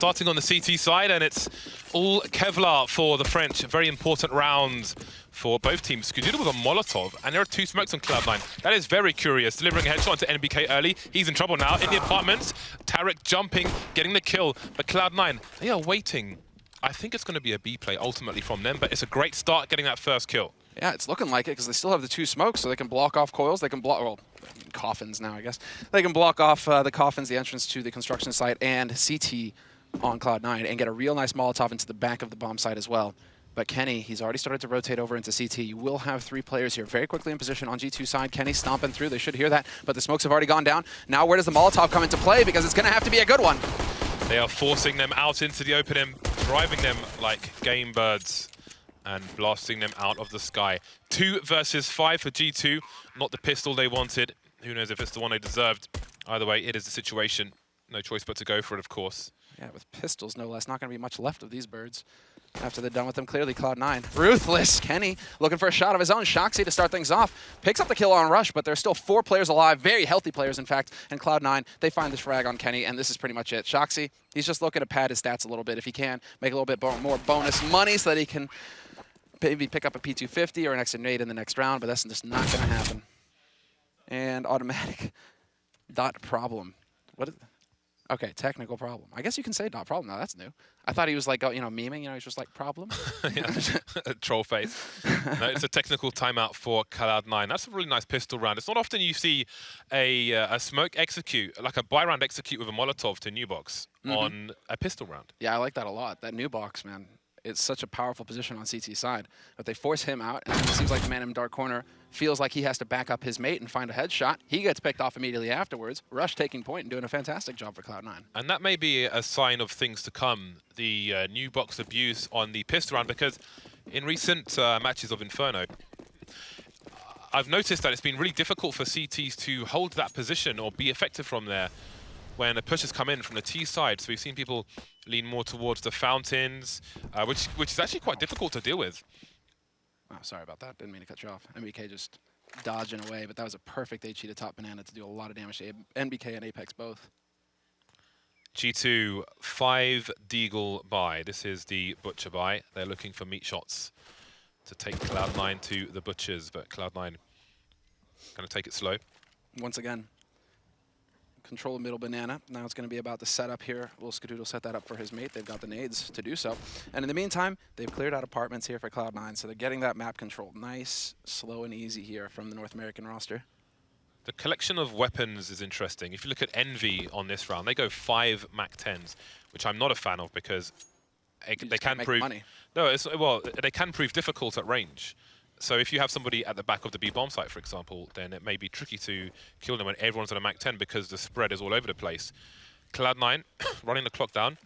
Starting on the CT side, and it's all Kevlar for the French. A very important round for both teams. Skadoodle with a Molotov, and there are 2 smokes on Cloud9. That is very curious. Delivering a headshot to NBK early. He's in trouble now. In the apartments, Tarik jumping, getting the kill. But Cloud9, they are waiting. I think it's going to be a B play ultimately from them, but it's a great start getting that first kill. Yeah, it's looking like it because they still have the 2 smokes, so they can block off coils. They can block, well, coffins now, I guess. They can block off the coffins, the entrance to the construction site, and CT on Cloud9 and get a real nice Molotov into the back of the bomb site as well. But Kenny, he's already started to rotate over into CT. You will have 3 players here very quickly in position on G2 side. Kenny stomping through. They should hear that, but the smokes have already gone down. Now where does the Molotov come into play? Because it's going to have to be a good one. They are forcing them out into the open and driving them like game birds and blasting them out of the sky. 2 versus 5 for G2. Not the pistol they wanted. Who knows if it's the one they deserved. Either way, it is the situation. No choice but to go for it, of course. Yeah, with pistols, no less. Not going to be much left of these birds after they're done with them. Clearly, Cloud9. Ruthless. Kenny looking for a shot of his own. Shoxy to start things off. Picks up the kill on Rush, but there's still 4 players alive. Very healthy players, in fact. And Cloud9, they find this frag on Kenny, and this is pretty much it. Shoxy, he's just looking to pad his stats a little bit if he can. Make a little bit more bonus money so that he can maybe pick up a P250 or an extra nade in the next round, but that's just not going to happen. And automatic dot problem. What is it? Okay, technical problem. I guess you can say dot problem now. That's new. I thought he was like, you know, memeing. You know, he's just like problem. Troll face. No, it's a technical timeout for Cloud9. That's a really nice pistol round. It's not often you see a smoke execute, like a buy round execute with a Molotov to new box on a pistol round. Yeah, I like that a lot. That new box, man. It's such a powerful position on CT side. But they force him out, and it seems like the man in dark corner feels like he has to back up his mate and find a headshot. He gets picked off immediately afterwards. Rush taking point and doing a fantastic job for Cloud9. And that may be a sign of things to come, the new box abuse on the pistol round, because in recent matches of Inferno, I've noticed that it's been really difficult for CTs to hold that position or be effective from there when a push has come in from the T side. So we've seen people lean more towards the fountains, which is actually quite difficult to deal with. Oh, sorry about that. Didn't mean to cut you off. NBK just dodging away, but that was a perfect HE to top banana to do a lot of damage to NBK and Apex both. G2, 5 Deagle buy. This is the Butcher buy. They're looking for meat shots to take Cloud9 to the Butchers, but Cloud9 going to take it slow. Once again, control the middle banana. Now it's going to be about the setup here. Will Skadoodle set that up for his mate? They've got the nades to do so. And in the meantime, they've cleared out apartments here for Cloud9, so they're getting that map control. Nice, slow, and easy here from the North American roster. The collection of weapons is interesting. If you look at Envy on this round, they go 5 MAC-10s, which I'm not a fan of because they can prove money. No, well, they can prove difficult at range. So if you have somebody at the back of the B bomb site, for example, then it may be tricky to kill them when everyone's on a MAC-10 because the spread is all over the place. Cloud9 running the clock down.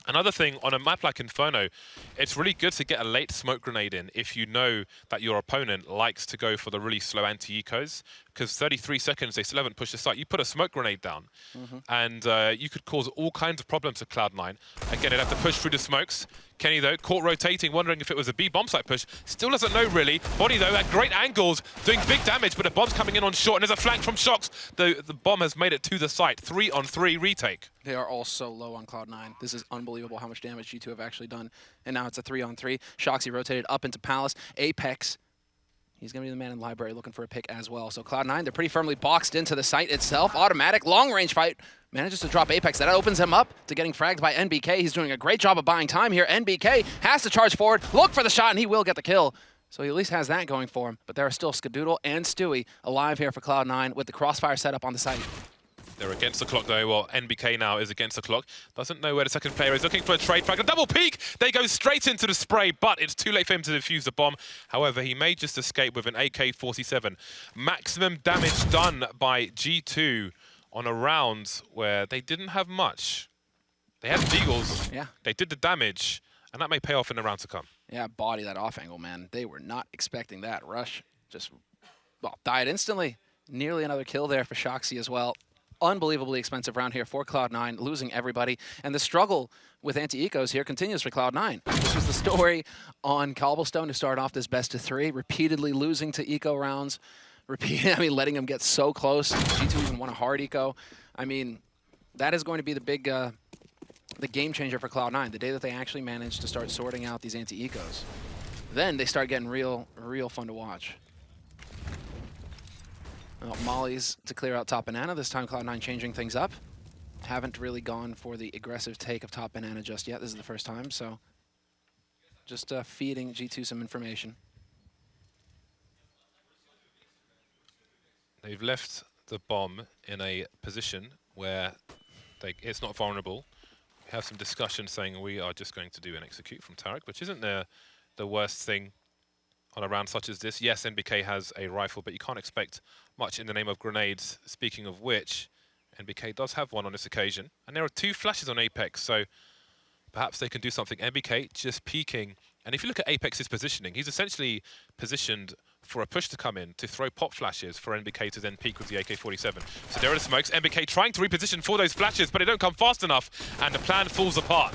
Another thing, on a map like Inferno, it's really good to get a late smoke grenade in if you know that your opponent likes to go for the really slow anti-ecos, because 33 seconds, they still haven't pushed the site. You put a smoke grenade down, and you could cause all kinds of problems to Cloud9. Again, they'd have to push through the smokes. Kenny, though, caught rotating, wondering if it was a B bomb site push. Still doesn't know, really. Body, though, at great angles, doing big damage, but the bomb's coming in on short, and there's a flank from Shox. The bomb has made it to the site. 3-on-3 retake. They are all so low on Cloud9. This is unbelievable how much damage G2 have actually done. And now it's a 3-on-3. Shoxy rotated up into Palace. Apex, he's going to be the man in library looking for a pick as well. So Cloud9, they're pretty firmly boxed into the site itself. Automatic, long-range fight. Manages to drop Apex. That opens him up to getting fragged by NBK. He's doing a great job of buying time here. NBK has to charge forward, look for the shot, and he will get the kill. So he at least has that going for him. But there are still Skadoodle and Stewie alive here for Cloud9 with the crossfire setup on the site. They're against the clock, though. Well, NBK now is against the clock. Doesn't know where the second player is. Looking for a trade frag. A double peek! They go straight into the spray, but it's too late for him to defuse the bomb. However, he may just escape with an AK-47. Maximum damage done by G2 on a round where they didn't have much. They had Deagles. Yeah. They did the damage, and that may pay off in the round to come. Yeah, body that off angle, man. They were not expecting that. Rush just, well, died instantly. Nearly another kill there for Shoxy as well. Unbelievably expensive round here for Cloud9, losing everybody. And the struggle with anti-ecos here continues for Cloud9. This was the story on Cobblestone to start off this best of 3, repeatedly losing to eco rounds. Letting them get so close. G2 even won a hard eco. I mean, that is going to be the big the game changer for Cloud9, the day that they actually managed to start sorting out these anti-ecos. Then they start getting real fun to watch. Well, Molly's to clear out top banana. This time Cloud9 changing things up. Haven't really gone for the aggressive take of top banana just yet. This is the first time, so just feeding G2 some information. They've left the bomb in a position where it's not vulnerable. We have some discussion saying we are just going to do an execute from Tarik, which isn't the worst thing on a round such as this. Yes, NBK has a rifle, but you can't expect much in the name of grenades. Speaking of which, NBK does have one on this occasion. And there are 2 flashes on Apex, so perhaps they can do something. NBK just peeking. And if you look at Apex's positioning, he's essentially positioned for a push to come in, to throw pop flashes for NBK to then peek with the AK-47. So there are the smokes. NBK trying to reposition for those flashes, but they don't come fast enough, and the plan falls apart.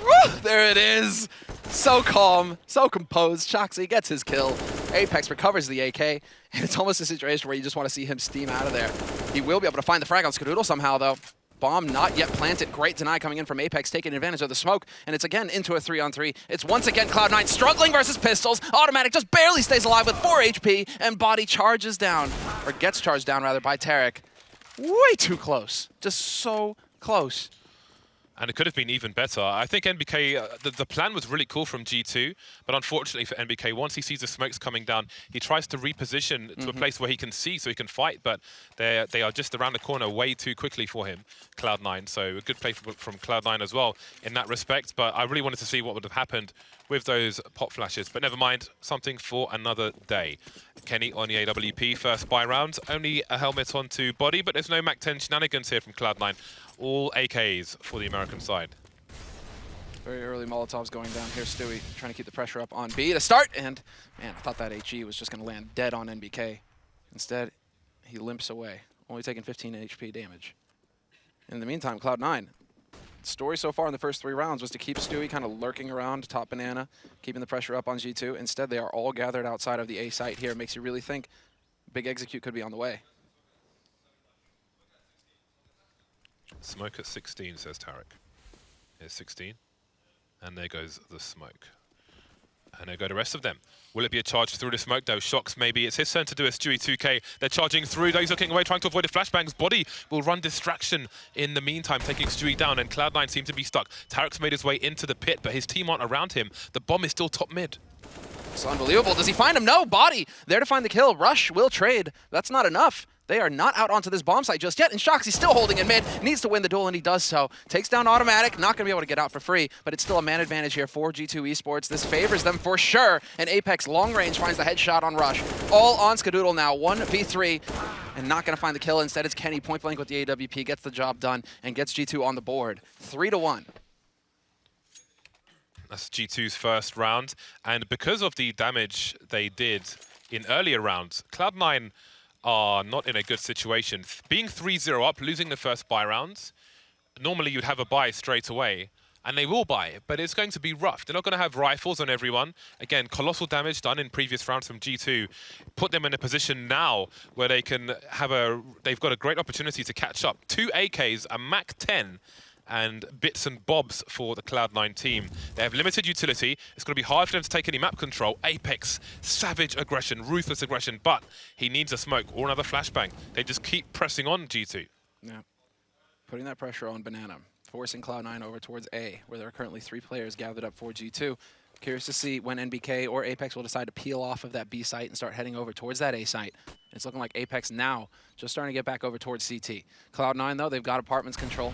Woo! There it is. So calm, so composed. Shoxy gets his kill. Apex recovers the AK, and it's almost a situation where you just want to see him steam out of there. He will be able to find the frag on Skadoodle somehow, though. Bomb not yet planted. Great deny coming in from Apex, taking advantage of the smoke, and it's again into a 3-on-3. It's once again Cloud9 struggling versus pistols. Automatic just barely stays alive with 4 HP, and body charges down, or gets charged down rather, by Tarik. Way too close. Just so close. And it could have been even better. I think NBK, the plan was really cool from G2, but unfortunately for NBK, once he sees the smokes coming down, he tries to reposition to a place where he can see so he can fight, but they are just around the corner way too quickly for him, Cloud9. So a good play from Cloud9 as well in that respect, but I really wanted to see what would have happened with those pop flashes, but never mind, something for another day. Kenny on the AWP, first buy round, only a helmet onto body, but there's no MAC-10 shenanigans here from Cloud9. All AKs for the American side. Very early Molotovs going down here. Stewie trying to keep the pressure up on B to start, and man, I thought that HE was just going to land dead on NBK. Instead, he limps away, only taking 15 HP damage. In the meantime, Cloud9, story so far in the first 3 rounds was to keep Stewie kind of lurking around top banana, keeping the pressure up on G2. Instead, they are all gathered outside of the A site here. It makes you really think big execute could be on the way. Smoke at 16, says Tarik. Here's 16. And there goes the smoke. And there go the rest of them. Will it be a charge through the smoke, though? Shox, maybe. It's his turn to do a Stewie 2K. They're charging through. He's looking away, trying to avoid the flashbangs. Body will run distraction in the meantime, taking Stewie down, and Cloud9 seem to be stuck. Tarik's made his way into the pit, but his team aren't around him. The bomb is still top mid. It's unbelievable. Does he find him? No, body there to find the kill. Rush will trade. That's not enough. They are not out onto this bomb site just yet, and Shoxy's still holding in mid. Needs to win the duel, and he does so. Takes down Automatic. Not going to be able to get out for free, but it's still a man advantage here for G2 Esports. This favors them for sure, and Apex long range finds the headshot on Rush. All on Skadoodle now, 1v3, and not going to find the kill. Instead, it's Kenny point blank with the AWP, gets the job done, and gets G2 on the board. 3-1. That's G2's first round, and because of the damage they did in earlier rounds, Cloud9 are not in a good situation. Being 3-0 up, losing the first buy rounds, normally you'd have a buy straight away, and they will buy, but it's going to be rough. They're not going to have rifles on everyone. Again, colossal damage done in previous rounds from G2. Put them in a position now where they can have they've got a great opportunity to catch up. 2 AKs, a MAC-10, and bits and bobs for the Cloud9 team. They have limited utility. It's going to be hard for them to take any map control. Apex, savage aggression, ruthless aggression, but he needs a smoke or another flashbang. They just keep pressing on G2. Yeah, putting that pressure on Banana, forcing Cloud9 over towards A, where there are currently 3 players gathered up for G2. Curious to see when NBK or Apex will decide to peel off of that B site and start heading over towards that A site. It's looking like Apex now just starting to get back over towards CT. Cloud9, though, they've got apartments control.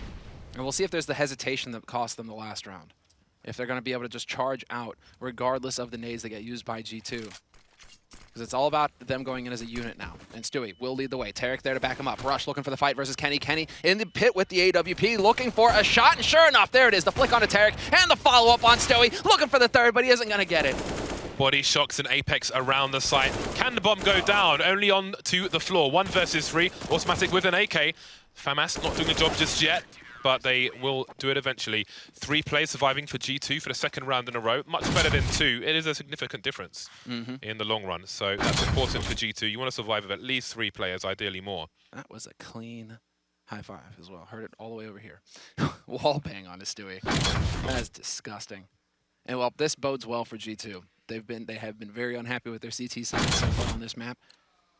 And we'll see if there's the hesitation that cost them the last round. If they're going to be able to just charge out regardless of the nades that get used by G2. Because it's all about them going in as a unit now. And Stewie will lead the way. Tarik there to back him up. Rush looking for the fight versus Kenny. Kenny in the pit with the AWP looking for a shot. And sure enough, there it is. The flick onto Tarik and the follow-up on Stewie. Looking for the third, but he isn't going to get it. Body Shox and Apex around the site. Can the bomb go down? Only on to the floor. 1 versus 3. Automatic with an AK. Famas not doing the job just yet, but they will do it eventually. 3 players surviving for G2 for the second round in a row. Much better than 2. It is a significant difference in the long run. So that's important for G2. You want to survive with at least 3 players, ideally more. That was a clean High five as well. Heard it all the way over here. Wall bang on to Stewie. That is disgusting. And well, this bodes well for G2. They have been very unhappy with their CT side so far on this map.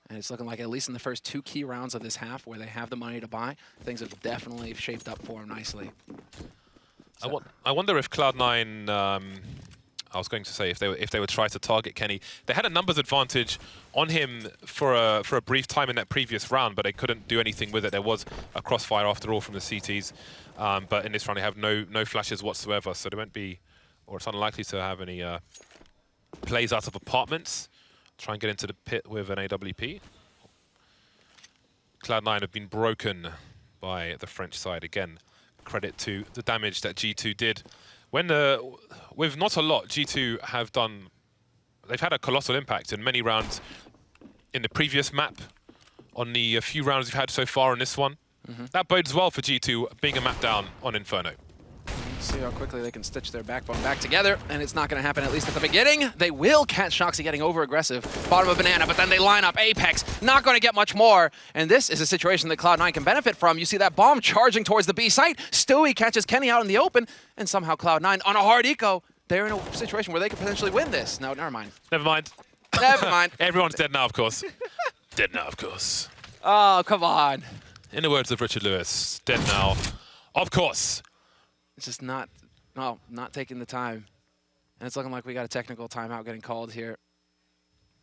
And it's looking like at least in the first 2 key rounds of this half where they have the money to buy, things have definitely shaped up for them nicely. So. I wonder if Cloud9, I was going to say if they would try to target Kenny. They had a numbers advantage on him for a brief time in that previous round, but they couldn't do anything with it. There was a crossfire after all from the CTs, but in this round they have no flashes whatsoever, so there won't be, or it's unlikely to have any plays out of apartments. Try and get into the pit with an AWP. Cloud9 have been broken by the French side again. Credit to the damage that G2 did. When with not a lot, G2 have done. They've had a colossal impact in many rounds in the previous map. On the few rounds we've had so far in this one, that bodes well for G2 being a map down on Inferno. See how quickly they can stitch their backbone back together, and it's not going to happen, at least at the beginning. They will catch Shoxy getting over-aggressive. Bottom of Banana, but then they line up Apex. Not going to get much more, and this is a situation that Cloud9 can benefit from. You see that bomb charging towards the B site. Stewie catches Kenny out in the open, and somehow Cloud9, on a hard eco, they're in a situation where they could potentially win this. No, never mind. Never mind. Never mind. Everyone's dead now, of course. Dead now, of course. Oh, come on. In the words of Richard Lewis, dead now, of course. It's just not taking the time. And it's looking like we got a technical timeout getting called here.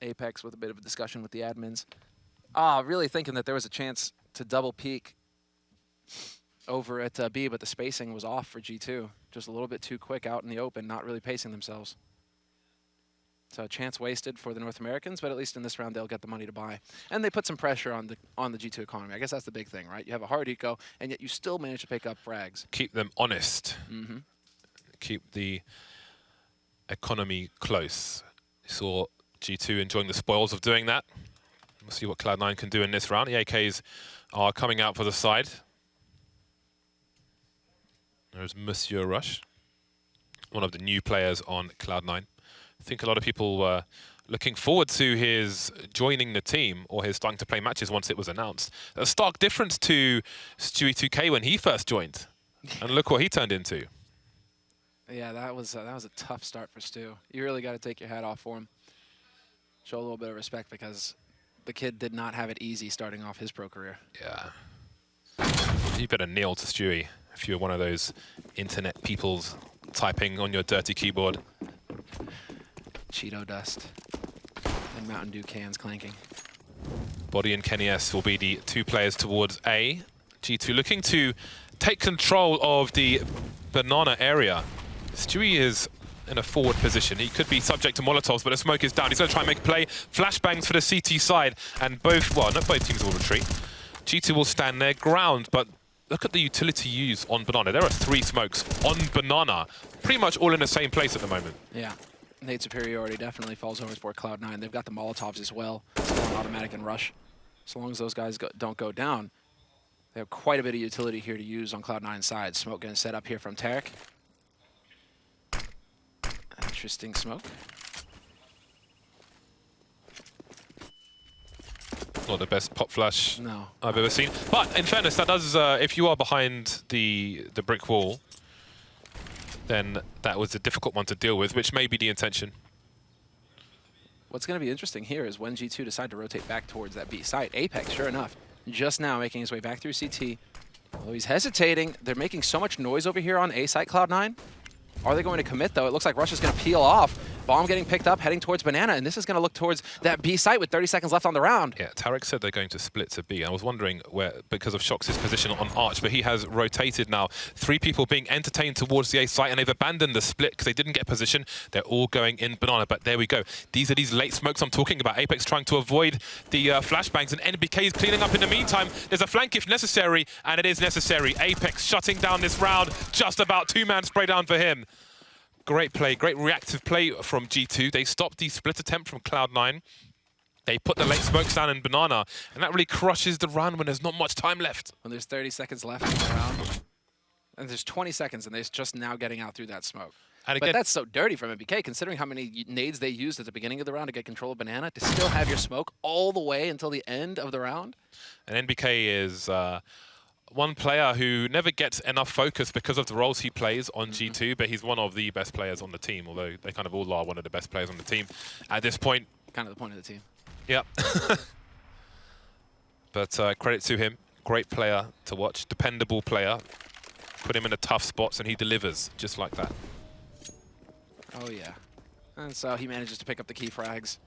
Apex with a bit of a discussion with the admins. Really thinking that there was a chance to double peek over at B, but the spacing was off for G2. Just a little bit too quick out in the open, not really pacing themselves. So a chance wasted for the North Americans, but at least in this round they'll get the money to buy. And they put some pressure on the G2 economy. I guess that's the big thing, right? You have a hard eco, and yet you still manage to pick up frags. Keep them honest. Keep the economy close. You saw G2 enjoying the spoils of doing that. We'll see what Cloud9 can do in this round. The AKs are coming out for the side. There's Monsieur Rush, one of the new players on Cloud9. I think a lot of people were looking forward to his joining the team or his starting to play matches once it was announced. A stark difference to Stewie 2K when he first joined. And look what he turned into. Yeah, that was a tough start for Stu. You really got to take your hat off for him. Show a little bit of respect because the kid did not have it easy starting off his pro career. Yeah. You better kneel to Stewie if you're one of those internet peoples typing on your dirty keyboard. Cheeto dust and Mountain Dew cans clanking. Body and Kenny S will be the 2 players towards A. G2 looking to take control of the banana area. Stewie is in a forward position. He could be subject to Molotovs, but the smoke is down. He's going to try and make a play. Flashbangs for the CT side, and not both teams will retreat. G2 will stand their ground, but look at the utility used on banana. There are 3 smokes on banana, pretty much all in the same place at the moment. Yeah. Nade superiority definitely falls over for Cloud9. They've got the Molotovs as well. It's automatic and rush. So long as those guys don't go down, they have quite a bit of utility here to use on Cloud9's side. Smoke getting set up here from Tarik. Interesting smoke. Not the best pop flash No. I've ever seen. But in fairness, that does, if you are behind the brick wall, then that was a difficult one to deal with, which may be the intention. What's going to be interesting here is when G2 decide to rotate back towards that B site. Apex, sure enough, just now making his way back through CT. Although he's hesitating, they're making so much noise over here on A site, Cloud9. Are they going to commit, though? It looks like Rush is going to peel off. Bomb getting picked up, heading towards Banana, and this is going to look towards that B site with 30 seconds left on the round. Yeah, Tarik said they're going to split to B. I was wondering where, because of Shox's position on Arch, but he has rotated now. 3 people being entertained towards the A site, and they've abandoned the split because they didn't get position. They're all going in Banana, but there we go. These are these late smokes I'm talking about. Apex trying to avoid the flashbangs, and NBK is cleaning up in the meantime. There's a flank if necessary, and it is necessary. Apex shutting down this round. Just about 2-man spray down for him. Great play, great reactive play from G2. They stopped the split attempt from Cloud9. They put the late smokes down in Banana, and that really crushes the run when there's not much time left. When there's 30 seconds left in the round, and there's 20 seconds, and they're just now getting out through that smoke. And again, but that's so dirty from MBK, considering how many nades they used at the beginning of the round to get control of Banana, to still have your smoke all the way until the end of the round. And NBK is one player who never gets enough focus because of the roles he plays on G2, but he's one of the best players on the team, although they kind of all are one of the best players on the team at this point. Kind of the point of the team. Yep. But credit to him. Great player to watch. Dependable player. Put him in the tough spots and he delivers just like that. Oh, yeah. And so he manages to pick up the key frags.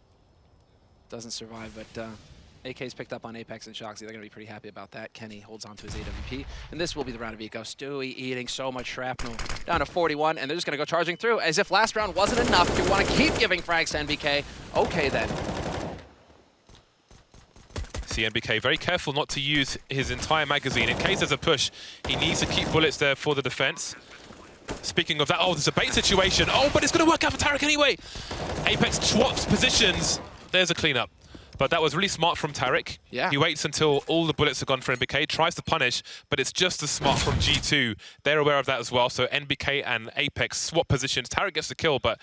Doesn't survive, but AK's picked up on Apex and Shoxy. They're going to be pretty happy about that. Kenny holds on to his AWP. And this will be the round of eco. Stewie eating so much shrapnel. Down to 41, and they're just going to go charging through. As if last round wasn't enough. You want to keep giving frags to NBK. Okay, then. See NBK very careful not to use his entire magazine. In case there's a push, he needs to keep bullets there for the defense. Speaking of that, oh, there's a bait situation. Oh, but it's going to work out for Tarik anyway. Apex swaps positions. There's a cleanup. But that was really smart from Tarik. Yeah. He waits until all the bullets are gone for NBK, tries to punish, but it's just as smart from G2. They're aware of that as well, so NBK and Apex swap positions. Tarik gets the kill, but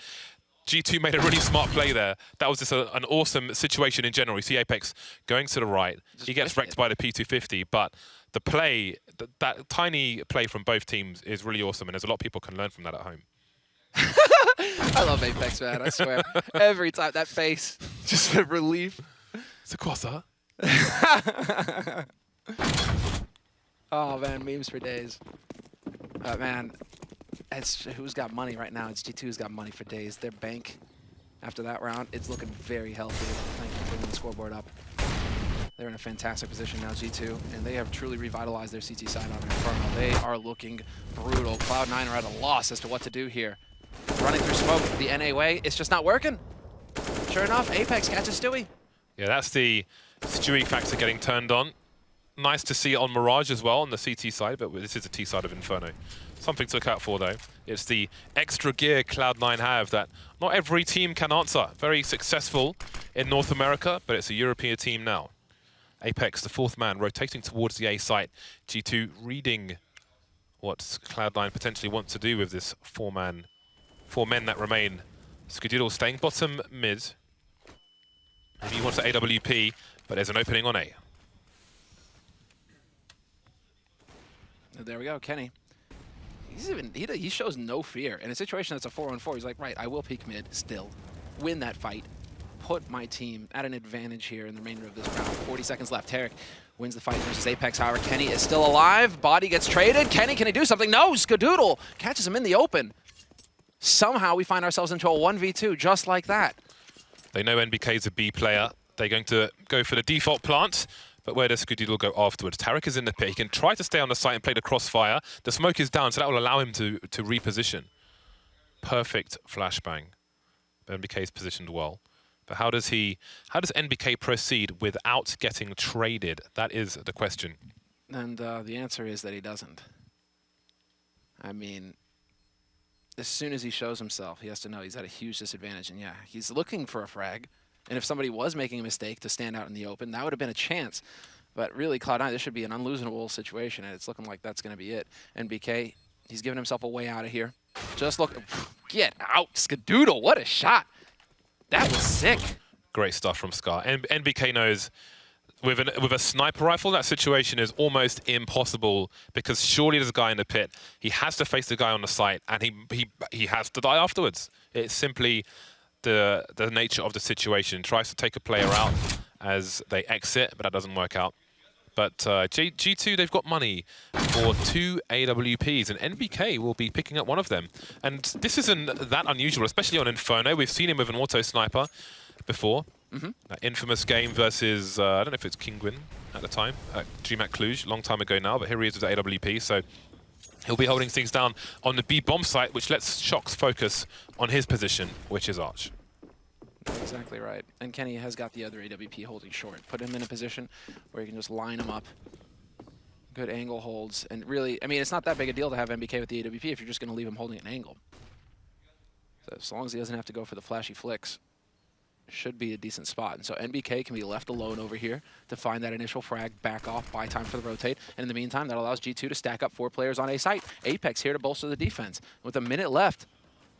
G2 made a really smart play there. That was just an awesome situation in general. You see Apex going to the right. He gets wrecked by the P250, but the play, that tiny play from both teams is really awesome, and there's a lot of people can learn from that at home. I love Apex, man, I swear. Every time, that face, just the relief. It's a crosser. Oh, man, memes for days. Man, it's who's got money right now? It's G2's got money for days. Their bank, after that round, it's looking very healthy. Thank you for bringing the scoreboard up. They're in a fantastic position now, G2, and they have truly revitalized their CT side on Inferno. They are looking brutal. Cloud9 are at a loss as to what to do here. Running through smoke the NA way, it's just not working. Sure enough, Apex catches Stewie. Yeah, that's the Stewie factor getting turned on. Nice to see it on Mirage as well on the CT side, but this is the T side of Inferno. Something to look out for, though. It's the extra gear Cloud9 have that not every team can answer. Very successful in North America, but it's a European team now. Apex, the fourth man, rotating towards the A site. G2 reading what Cloud9 potentially wants to do with this four men that remain. Skadoodle staying bottom mid. Maybe he wants the AWP, but there's an opening on A. There we go, Kenny. He shows no fear. In a situation that's a 4-on-4, he's like, right, I will peek mid still, win that fight, put my team at an advantage here in the remainder of this round. 40 seconds left. Tarik wins the fight versus Apex. However, Kenny is still alive. Body gets traded. Kenny, can he do something? No, Skadoodle catches him in the open. Somehow we find ourselves into a 1v2 just like that. They know NBK is a B player. They're going to go for the default plant, but where does Skadoodle go afterwards? Tarik is in the pit. He can try to stay on the site and play the crossfire. The smoke is down, so that will allow him to reposition. Perfect flashbang. NBK is positioned well. But how does NBK proceed without getting traded? That is the question. And the answer is that he doesn't. I mean, as soon as he shows himself, he has to know he's at a huge disadvantage. And yeah, he's looking for a frag. And if somebody was making a mistake to stand out in the open, that would have been a chance. But really, Cloud9, this should be an unlosable situation, and it's looking like that's going to be it. NBK, he's giving himself a way out of here. Just look. Get out, Skadoodle. What a shot. That was sick. Great stuff from Scar. And NBK knows with a sniper rifle, that situation is almost impossible because surely there's a guy in the pit. He has to face the guy on the site, and he has to die afterwards. It's simply the nature of the situation. Tries to take a player out as they exit, but that doesn't work out. But G2, they've got money for 2 AWPs, and NBK will be picking up one of them. And this isn't that unusual, especially on Inferno. We've seen him with an auto sniper before. That infamous game versus, I don't know if it's Kingwin at the time, GMAC Cluj, long time ago now, but here he is with the AWP. So he'll be holding things down on the B bomb site, which lets Shox focus on his position, which is Arch. Exactly right. And Kenny has got the other AWP holding short. Put him in a position where you can just line him up. Good angle holds. And really, I mean, it's not that big a deal to have NBK with the AWP if you're just going to leave him holding an angle. So as long as he doesn't have to go for the flashy flicks, should be a decent spot. And so NBK can be left alone over here to find that initial frag, back off, buy time for the rotate. And in the meantime, that allows G2 to stack up 4 players on A site. Apex here to bolster the defense. With a minute left,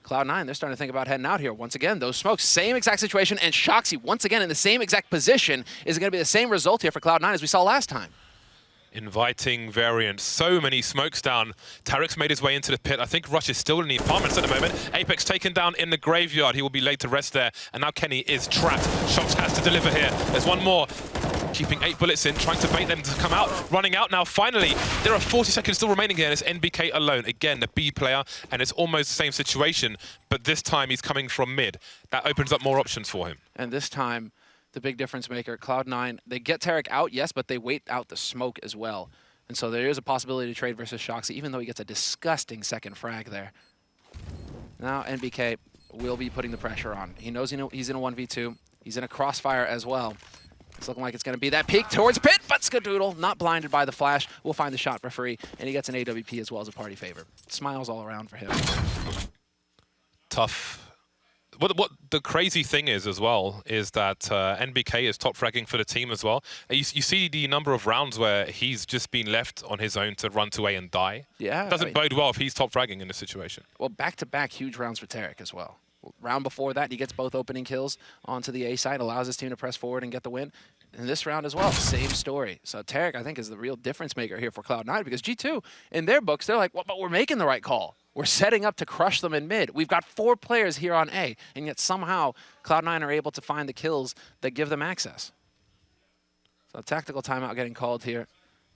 Cloud9, they're starting to think about heading out here. Once again, those smokes, same exact situation, and Shoxy, once again, in the same exact position. Is it going to be the same result here for Cloud9 as we saw last time? Inviting variants. So many smokes down. Tarik's made his way into the pit. I think Rush is still in the apartments at the moment. Apex taken down in the graveyard. He will be laid to rest there. And now Kenny is trapped. Shox has to deliver here. There's one more. Keeping 8 bullets in, trying to bait them to come out. Running out now, finally. There are 40 seconds still remaining here, and it's NBK alone. Again, the B player, and it's almost the same situation, but this time he's coming from mid. That opens up more options for him. And this time, the big difference maker, Cloud9, they get Tarik out, yes, but they wait out the smoke as well. And so there is a possibility to trade versus Shoxy, even though he gets a disgusting second frag there. Now NBK will be putting the pressure on. He knows he's in a 1v2. He's in a crossfire as well. It's looking like it's going to be that peek towards pit, but Skadoodle, not blinded by the flash, will find the shot for free, and he gets an AWP as well as a party favor. Smiles all around for him. Tough. What the crazy thing is as well is that NBK is top fragging for the team as well. You see the number of rounds where he's just been left on his own to run to A and die. Yeah. Doesn't bode well if he's top fragging in this situation. Well, back-to-back huge rounds for Tarik as well. Round before that, he gets both opening kills onto the A side, allows his team to press forward and get the win. In this round as well, same story. So Tarik, I think, is the real difference maker here for Cloud9 because G2, in their books, they're like, well, but we're making the right call. We're setting up to crush them in mid. We've got 4 players here on A, and yet somehow Cloud9 are able to find the kills that give them access. So a tactical timeout getting called here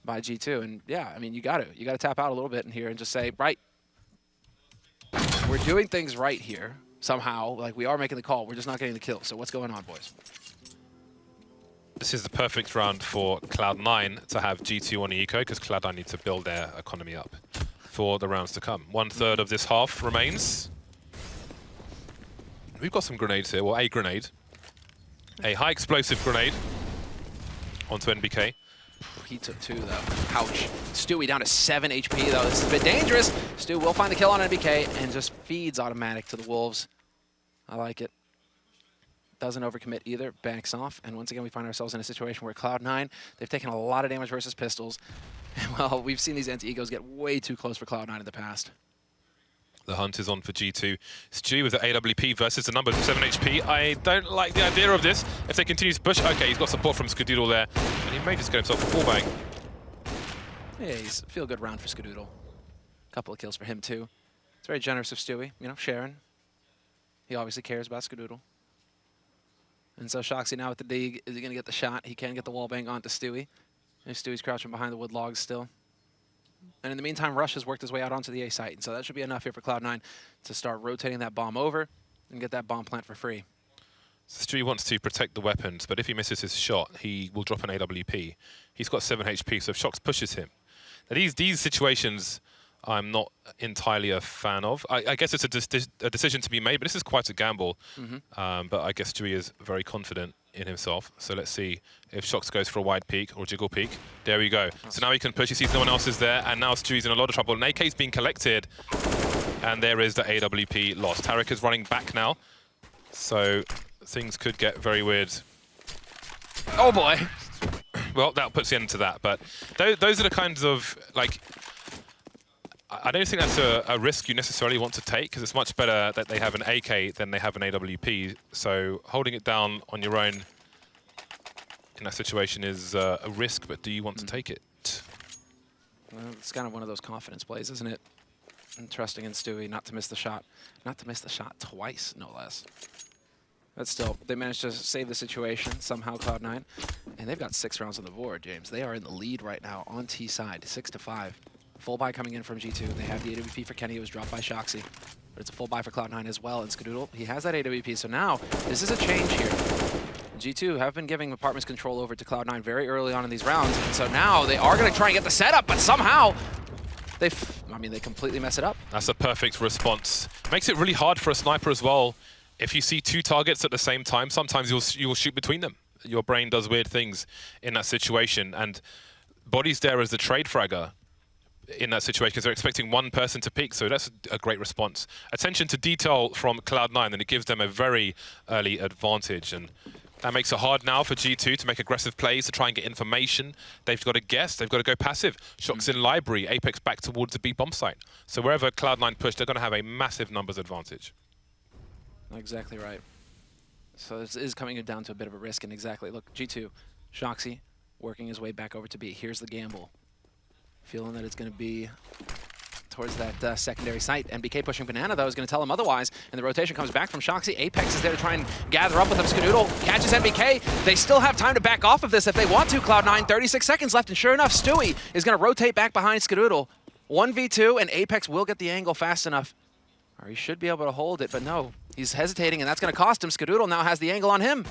by G2. And yeah, I mean, you got to tap out a little bit in here and just say, right, we're doing things right here. Somehow, like we are making the call, we're just not getting the kill. So what's going on, boys? This is the perfect round for Cloud9 to have G2 on the eco because Cloud9 need to build their economy up for the rounds to come. 1/3 of this half remains. We've got some grenades here. Well, a grenade. A high explosive grenade onto NBK. He took 2, though. Ouch. Stewie down to 7 HP, though. This is a bit dangerous. Stu will find the kill on NBK and just feeds automatic to the Wolves. I like it. Doesn't overcommit either. Backs off. And once again, we find ourselves in a situation where Cloud9, they've taken a lot of damage versus pistols. And, well, we've seen these anti-egos get way too close for Cloud9 in the past. The hunt is on for G2. Stewie with the AWP versus the numbers of 7 HP. I don't like the idea of this. If they continue to push, okay, he's got support from Skadoodle there. And he may just get himself a full bang. Yeah, he's a feel-good round for Skadoodle. Couple of kills for him, too. It's very generous of Stewie, you know, sharing. He obviously cares about Skadoodle. And so Shoxy now with the dig, is he going to get the shot? He can get the wall bang onto Stewie. And Stewie's crouching behind the wood logs still. And in the meantime, Rush has worked his way out onto the A site. And so that should be enough here for Cloud9 to start rotating that bomb over and get that bomb plant for free. Stewie wants to protect the weapons, but if he misses his shot, he will drop an AWP. He's got 7 HP, so if Shox pushes him. Now these situations I'm not entirely a fan of. I guess it's a decision to be made, but this is quite a gamble. But I guess Stewie is very confident in himself. So let's see if Shox goes for a wide peek or jiggle peek. There we go. So now he can push. He sees no one else is there, and now Stewie's in a lot of trouble. And AK's being collected, and there is the AWP lost. Tarik is running back now, so things could get very weird. Oh boy! Well, that puts the end to that. But those are the kinds of, like, I don't think that's a risk you necessarily want to take, because it's much better that they have an AK than they have an AWP. So holding it down on your own in that situation is a risk, but do you want to take it? Well, it's kind of one of those confidence plays, isn't it? And trusting in Stewie not to miss the shot. Not to miss the shot twice, no less. But still, they managed to save the situation, somehow, Cloud9. And they've got 6 rounds on the board, James. They are in the lead right now on T side, 6-5. Full buy coming in from G2. They have the AWP for Kenny. It was dropped by Shoxy. But it's a full buy for Cloud9 as well. And Skadoodle, he has that AWP. So now, this is a change here. G2 have been giving Apartments control over to Cloud9 very early on in these rounds. And so now they are going to try and get the setup, but somehow they completely mess it up. That's a perfect response. Makes it really hard for a sniper as well. If you see 2 targets at the same time, sometimes you'll shoot between them. Your brain does weird things in that situation. And VODs there as the trade fragger in that situation because they're expecting one person to peek, so that's a great response. Attention to detail from Cloud9, and it gives them a very early advantage. And that makes it hard now for G2 to make aggressive plays, to try and get information. They've got to guess, they've got to go passive. Shox in library, Apex back towards the B bomb site. So wherever Cloud9 push, they're going to have a massive numbers advantage. Exactly right. So this is coming down to a bit of a risk, and exactly, look, G2, Shoxy, working his way back over to B. Here's the gamble. feeling that it's going to be towards that secondary site. NBK pushing Banana, though, is going to tell him otherwise, and the rotation comes back from Shoxy. Apex is there to try and gather up with him. Skadoodle catches NBK. They still have time to back off of this if they want to. Cloud9, 36 seconds left, and sure enough, Stewie is going to rotate back behind Skadoodle. 1v2, and Apex will get the angle fast enough. Or he should be able to hold it, but no. He's hesitating, and that's going to cost him. Skadoodle now has the angle on him.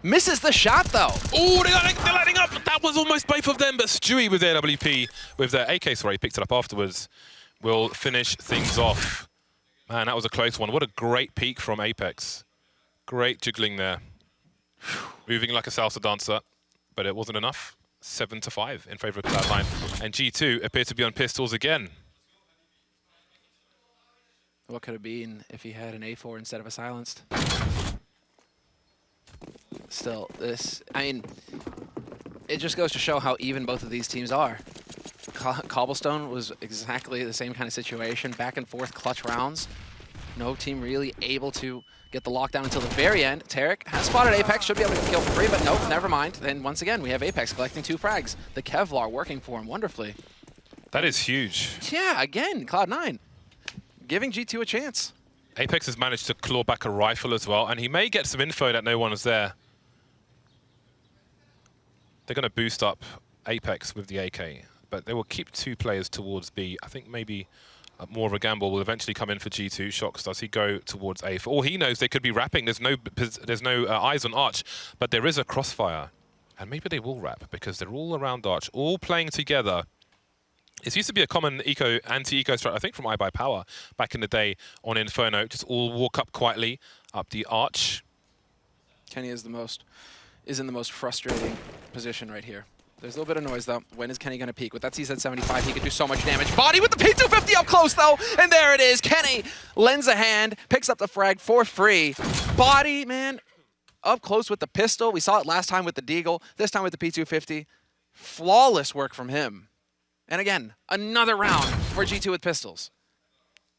Misses the shot, though. Oh, they're lighting up. That was almost both of them, but Stewie with their WP, with their AK, sorry, picked it up afterwards, will finish things off. Man, that was a close one. What a great peek from Apex. Great jiggling there. Moving like a salsa dancer, but it wasn't enough. 7-5 in favor of Cloud9. And G2 appear to be on pistols again. What could it been if he had an A4 instead of a silenced? Still, I mean, it just goes to show how even both of these teams are. Cobblestone was exactly the same kind of situation, back and forth clutch rounds. No team really able to get the lockdown until the very end. Tarik has spotted Apex, should be able to get the kill for free, but nope, never mind. Then once again, we have Apex collecting 2 frags. The Kevlar working for him wonderfully. That is huge. Yeah, again, Cloud9 giving G2 a chance. Apex has managed to claw back a rifle as well, and he may get some info that no one is there. They're going to boost up Apex with the AK, but they will keep 2 players towards B. I think maybe more of a gamble will eventually come in for G2. Shox, does he go towards A? For all he knows, they could be wrapping. There's no eyes on Arch, but there is a crossfire. And maybe they will wrap, because they're all around Arch, all playing together. It used to be a common anti-eco strat, I think, from iBuyPower back in the day on Inferno. Just all walk up quietly up the Arch. Kenny is in the most frustrating position right here. There's a little bit of noise, though. When is Kenny going to peak? With that CZ75, he could do so much damage. Body with the P250 up close, though. And there it is. Kenny lends a hand, picks up the frag for free. Body, man, up close with the pistol. We saw it last time with the Deagle, this time with the P250. Flawless work from him. And again, another round for G2 with pistols.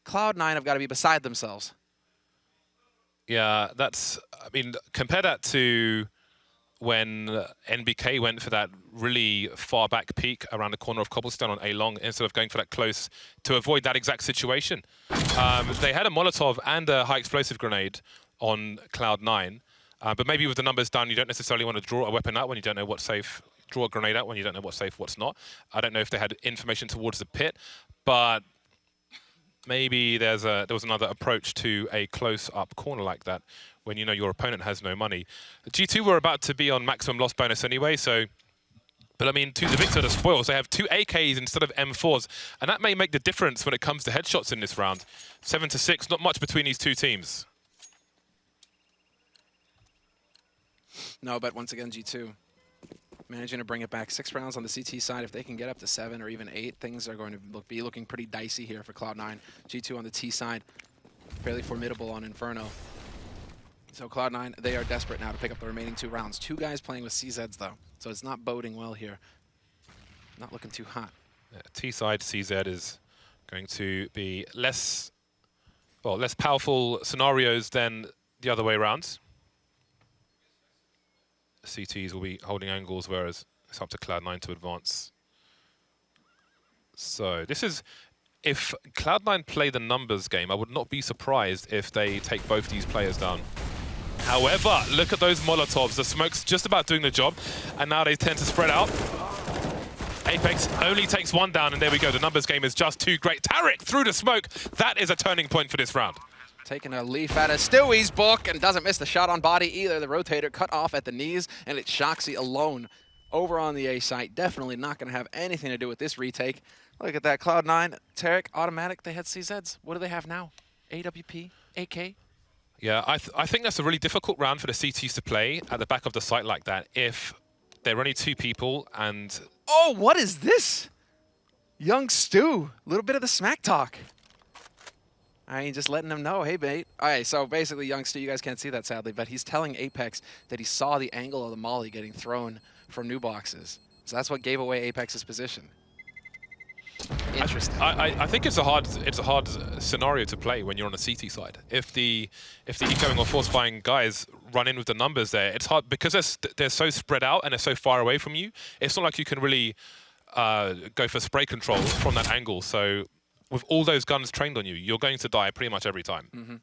Cloud9 have got to be beside themselves. Yeah, that's, I mean, compare that to when NBK went for that really far back peek around the corner of Cobblestone on A long instead of going for that close to avoid that exact situation. They had a Molotov and a high explosive grenade on Cloud9, but maybe with the numbers down, you don't necessarily want to draw a weapon out when you don't know what's safe. Draw a grenade out when you don't know what's safe, what's not. I don't know if they had information towards the pit, but maybe there was another approach to a close-up corner like that when you know your opponent has no money. G2 were about to be on maximum loss bonus anyway, so... But I mean, to the victor, the spoils, they have 2 AKs instead of M4s, and that may make the difference when it comes to headshots in this round. 7-6, not much between these 2 teams. No, but once again, G2 managing to bring it back. 6 rounds on the CT side. If they can get up to 7 or even 8, things are going to be looking pretty dicey here for Cloud9. G2 on the T side, fairly formidable on Inferno. So Cloud9, they are desperate now to pick up the remaining 2 rounds. 2 guys playing with CZs, though, so it's not boding well here. Not looking too hot. Yeah, T side CZ is going to be less powerful scenarios than the other way around. CTs will be holding angles, whereas it's up to Cloud9 to advance. So this is, if Cloud9 play the numbers game, I would not be surprised if they take both these players down. However, look at those Molotovs. The smoke's just about doing the job, and now they tend to spread out. Apex only takes 1 down, and there we go. The numbers game is just too great. Tarik through the smoke. That is a turning point for this round. Taking a leaf out of Stewie's book and doesn't miss the shot on body either. The rotator cut off at the knees, and it's Shoxy alone over on the A site. Definitely not going to have anything to do with this retake. Look at that, Cloud9, Tarik, automatic. They had CZs. What do they have now? AWP, AK? Yeah, I think that's a really difficult round for the CTs to play at the back of the site like that if there are only 2 people and... Oh, what is this? Young Stu, a little bit of the smack talk. I mean, just letting them know, hey, mate. All right, so basically, Young Stu, you guys can't see that, sadly, but he's telling Apex that he saw the angle of the molly getting thrown from new boxes. So that's what gave away Apex's position. Interesting. I think it's a hard scenario to play when you're on the CT side. If the ecoing or force buying guys run in with the numbers there, it's hard because they're so spread out and they're so far away from you. It's not like you can really go for spray control from that angle. So with all those guns trained on you, you're going to die pretty much every time. Mm-hmm.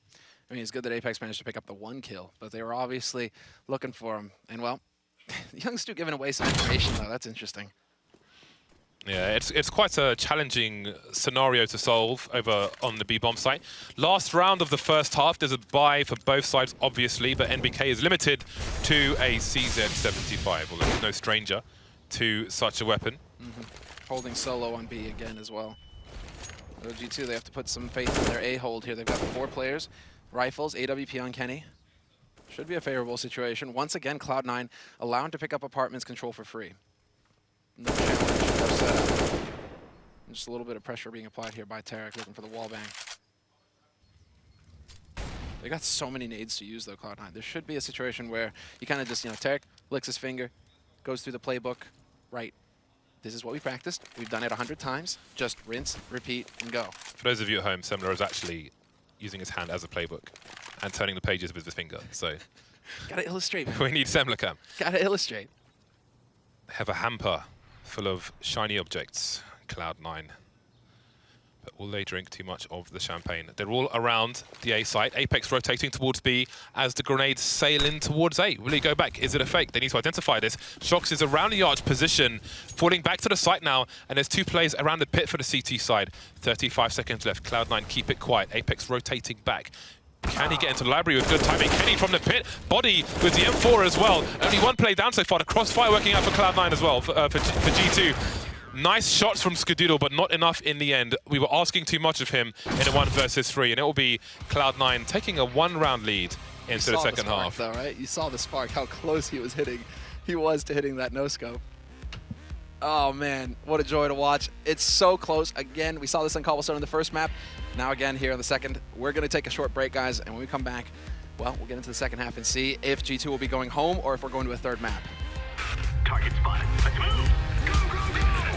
I mean, it's good that Apex managed to pick up the 1 kill, but they were obviously looking for him. And, well, Youngstu giving away some information, though. That's interesting. Yeah, it's quite a challenging scenario to solve over on the B-bomb site. Last round of the first half, there's a buy for both sides, obviously, but NBK is limited to a CZ75. Well, there's no stranger to such a weapon. Mm-hmm. Holding solo on B again as well. G2, they have to put some faith in their A hold here. They've got 4 players. Rifles, AWP on Kenny. Should be a favorable situation. Once again, Cloud9 allowed to pick up apartments control for free. No challenge, no setup. Just a little bit of pressure being applied here by Tarik, looking for the wall bang. They got so many nades to use, though, Cloud9. There should be a situation where you kind of just, Tarik licks his finger, goes through the playbook, right. This is what we practiced. We've done it 100 times. Just rinse, repeat, and go. For those of you at home, Semler is actually using his hand as a playbook and turning the pages with his finger. So gotta illustrate. We need Semler cam. Gotta illustrate. They have a hamper full of shiny objects, Cloud9. But will they drink too much of the champagne? They're all around the A site. Apex rotating towards B as the grenades sail in towards A. Will he go back? Is it a fake? They need to identify this. Shox is around the arch position, falling back to the site now, and there's 2 players around the pit for the CT side. 35 seconds left. Cloud9 keep it quiet. Apex rotating back. Can he get into the library with good timing? Kenny from the pit. Body with the M4 as well. Only 1 play down so far. The crossfire working out for Cloud9 as well, for G2. Nice shots from Skadoodle, but not enough in the end. We were asking too much of him in a 1 versus 3, and it will be Cloud9 taking a 1-round lead into the second half. Though, right? You saw the spark, how close he was to hitting that no-scope. Oh, man, what a joy to watch. It's so close. Again, we saw this on Cobblestone in the first map. Now again here in the second. We're going to take a short break, guys, and when we come back, well, we'll get into the second half and see if G2 will be going home or if we're going to a 3rd map. Target spotted. Let's move. Go, go, go!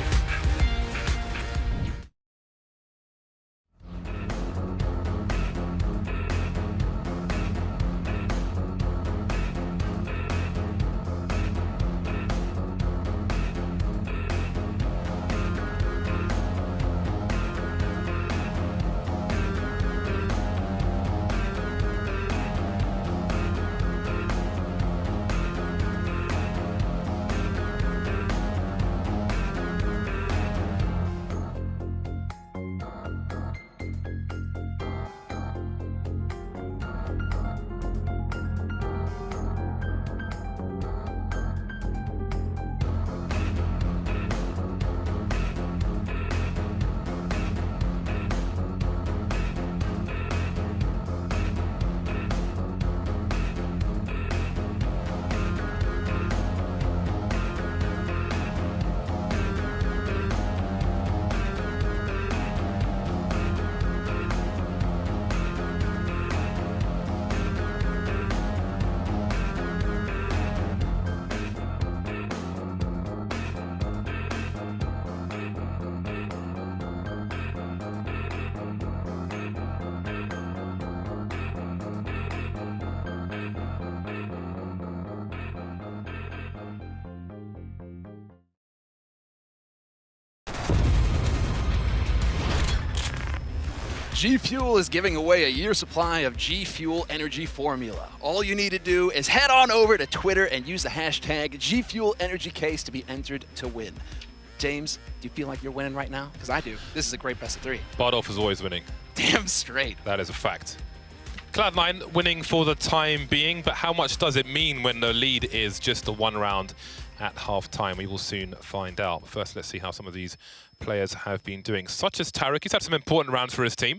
G Fuel is giving away a year's supply of G Fuel Energy Formula. All you need to do is head on over to Twitter and use the hashtag G Fuel Energy Case to be entered to win. James, do you feel like you're winning right now? Because I do. This is a great best of 3. Bardolph is always winning. Damn straight. That is a fact. Cloud9 winning for the time being, but how much does it mean when the lead is just a 1 round at half-time? We will soon find out. But first, let's see how some of these players have been doing, such as Tarik. He's had some important rounds for his team.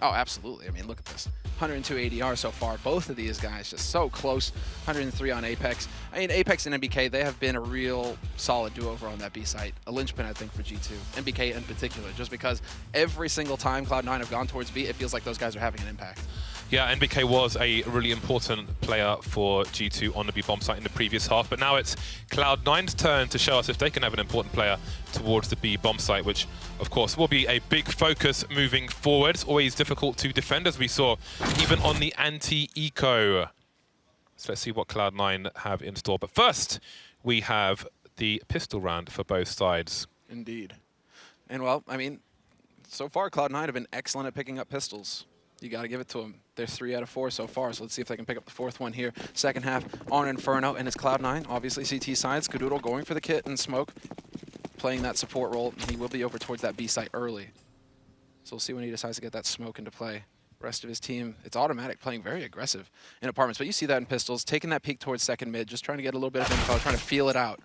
Oh, absolutely. I mean, look at this. 102 ADR so far. Both of these guys just so close. 103 on Apex. I mean, Apex and NBK, they have been a real solid duo over on that B site. A linchpin, I think, for G2. NBK in particular, just because every single time Cloud9 have gone towards B, it feels like those guys are having an impact. Yeah, NBK was a really important player for G2 on the B-bomb site in the previous half, but now it's Cloud9's turn to show us if they can have an important player towards the B-bomb site, which, of course, will be a big focus moving forward. It's always difficult to defend, as we saw, even on the anti-eco. So let's see what Cloud9 have in store. But first, we have the pistol round for both sides. Indeed. And well, I mean, so far Cloud9 have been excellent at picking up pistols. You got to give it to them. They're 3 out of 4 so far, so let's see if they can pick up the 4th one here. Second half on Inferno, and it's Cloud9. Obviously, CT side. Skadoodle going for the kit and smoke, playing that support role. He will be over towards that B site early. So we'll see when he decides to get that smoke into play. Rest of his team, it's automatic, playing very aggressive in apartments. But you see that in pistols, taking that peek towards second mid, just trying to get a little bit of info, trying to feel it out.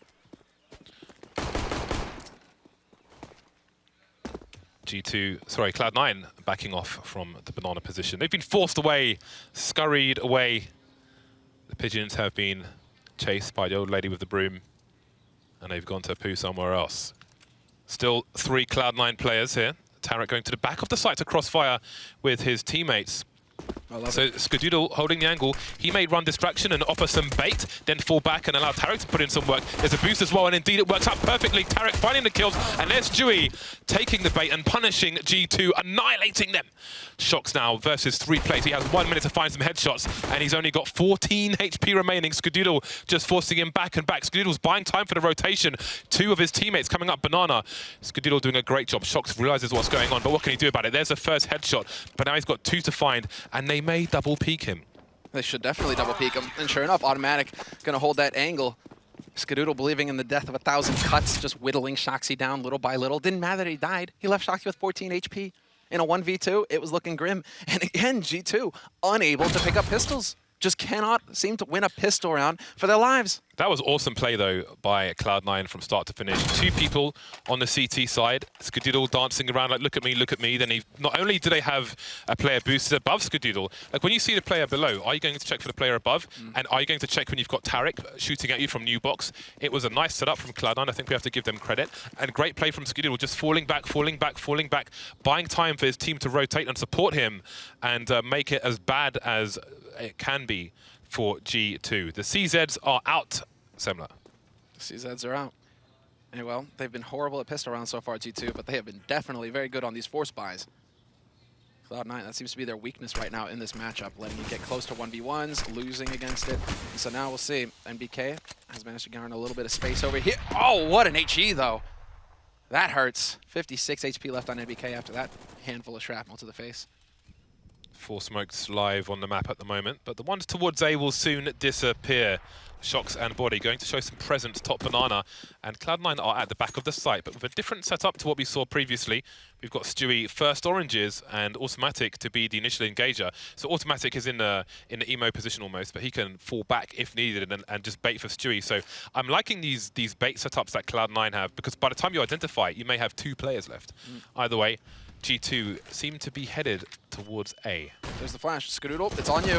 Cloud9 backing off from the banana position. They've been forced away, scurried away. The pigeons have been chased by the old lady with the broom, and they've gone to poo somewhere else. Still 3 Cloud9 players here. Tarik going to the back of the site to crossfire with his teammates. So Skadoodle holding the angle. He may run distraction and offer some bait, then fall back and allow Tarik to put in some work. There's a boost as well, and indeed it works out perfectly. Tarik finding the kills, and there's Dewey taking the bait and punishing G2, annihilating them. Shox now versus 3 players. He has 1 minute to find some headshots, and he's only got 14 HP remaining. Skadoodle just forcing him back and back. Skadoodle's buying time for the rotation. 2 of his teammates coming up banana. Skadoodle doing a great job. Shox realizes what's going on, but what can he do about it? There's the first headshot, but now he's got 2 to find, and they may double peek him. They should definitely double peek him. And sure enough, Automatic gonna hold that angle. Skadoodle believing in the death of 1,000 cuts, just whittling Shoxy down little by little. Didn't matter that he died. He left Shoxy with 14 HP. In a 1v2, it was looking grim. And again, G2 unable to pick up pistols. Just cannot seem to win a pistol round for their lives. That was awesome play, though, by Cloud9 from start to finish. 2 people on the CT side. Skadoodle dancing around like, look at me, look at me. Then not only do they have a player boosted above Skadoodle, like when you see the player below, are you going to check for the player above? And are you going to check when you've got Tarik shooting at you from new box? It was a nice setup from Cloud9. I think we have to give them credit. And great play from Skadoodle, just falling back, buying time for his team to rotate and support him and make it as bad as it can be for G2. The CZs are out, Semler. The CZs are out. And well, they've been horrible at pistol rounds so far, G2, but they have been definitely very good on these force buys. Cloud9, that seems to be their weakness right now in this matchup, letting you get close to 1v1s, losing against it. And so now we'll see. NBK has managed to garner a little bit of space over here. Oh, what an HE, though. That hurts. 56 HP left on NBK after that handful of shrapnel to the face. 4 smokes live on the map at the moment, but the ones towards A will soon disappear. Shox and Body going to show some presence top banana, and Cloud9 are at the back of the site, but with a different setup to what we saw previously. We've got Stewie first oranges and Automatic to be the initial engager. So Automatic is in the emo position almost, but he can fall back if needed and just bait for Stewie. So I'm liking these bait setups that Cloud9 have, because by the time you identify it, you may have 2 players left. Either way, G2 seem to be headed towards A. There's the flash. Skadoodle, it's on you.